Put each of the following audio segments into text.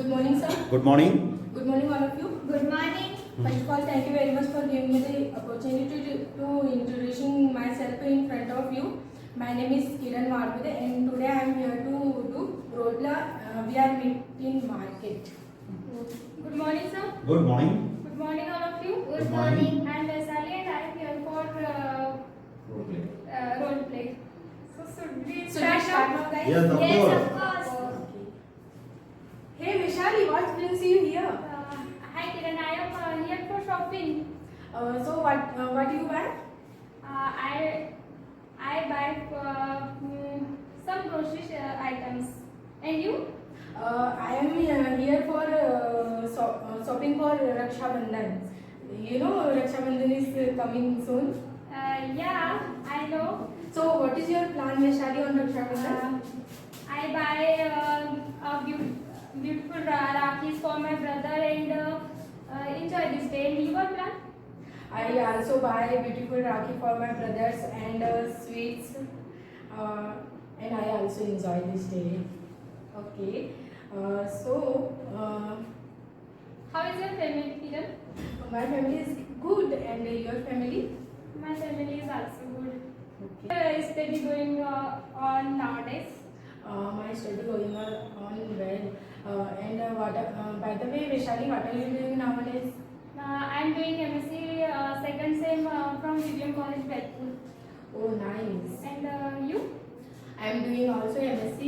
Good morning, sir. Good morning. Good morning, all of you. Good morning. First of all, thank you very much for giving me the opportunity to introducing myself in front of you. My name is Kiran Marbude, and today I am here to do role play. We are meeting market. Good morning, sir. Good morning. Good morning, all of you. Good morning. And Sally and I am here for role play. So should we So let's start now, guys. Yes, of Yes, course. of course. Okay. Hey Vishali, what brings you here? Hi, Kiran. I am here for shopping. So what do you buy? I buy some grocery items. And you? I am here for shopping for Raksha Bandhan. You know Raksha Bandhan is coming soon. Yeah, I know. So what is your plan, Vishali, on Raksha Bandhan? I buy a beautiful Rakis for my brother and enjoy this day. And your plan? I also buy beautiful Rakhi for my brothers and sweets, and I also enjoy this day. Okay, How is your family, Kiran? my family is good, and your family? My family is also good. Okay. Study going on nowadays? My study going on well. By the way, Vishali, what are you doing nowadays? I am doing MSc second sem from William College, Bedford. Oh, nice. And you? I am doing also MSc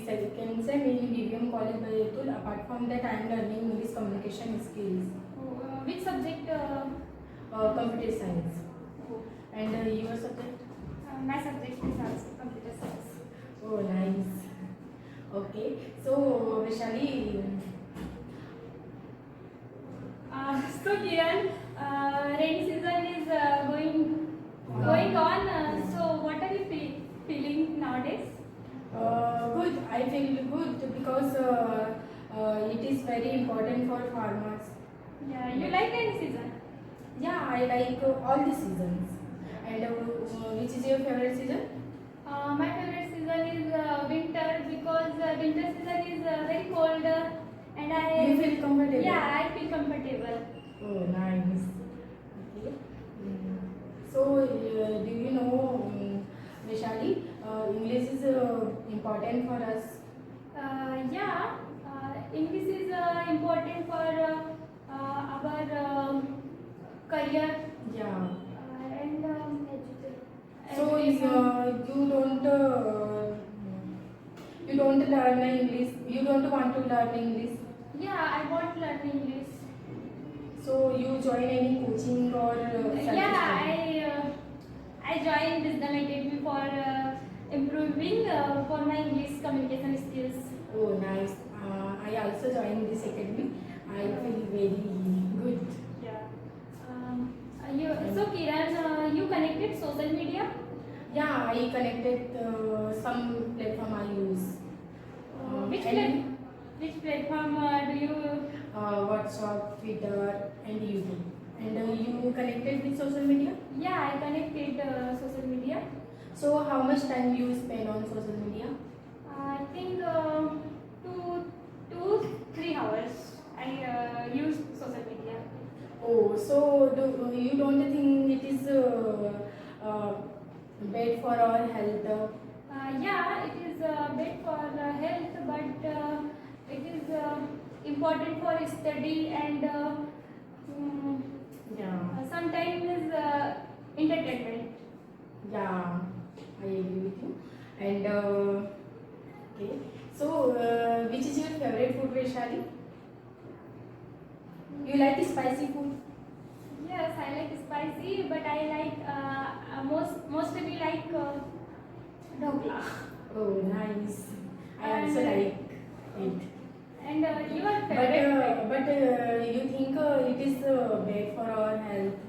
second sem in BBM College, Bayatul. Apart from that, I am learning English communication skills. Which subject? Computer science. And your subject? My subject is also computer science. Oh, nice. Okay. So, Vishali, So Kiran, rainy season is going on. So what are you feeling nowadays? good. I feel good because it is very important for farmers. Yeah, you like rainy season? Yeah, I like all the seasons. And which is your favorite season? My favorite season is winter because winter season is very cold and I. You feel comfortable? Yeah, I feel comfortable. Oh, nice. Okay. So, do you know, Vishali, English is important for us. Yeah, English is important for our career Yeah. and So, if you don't learn English, you don't want to learn English. yeah, I want to learn English. So, you join any coaching or Yeah, I joined Wisdom Academy for improving for my English communication skills. Oh, nice. I also joined this academy. I feel very good. Yeah. So Kiran, you connected social media? Yeah, I connected some platform I use. Which platform do you? WhatsApp, Twitter, and YouTube. And you connected with social media? Yeah, I connected social media. So, how much time you spend on social media? I think 2-3 hours. I use social media. Oh, so you don't think it is bad for our health? Yeah, it is bad for health, but it is important for study and Yeah. sometimes is entertainment. Yeah, I agree with you. And okay, so which is your favorite food, Vaishali? You like spicy food? Yes, I like spicy, but I like mostly like dhokla. Oh, nice. I also like it. And your favorite? But you think it is bad for our health?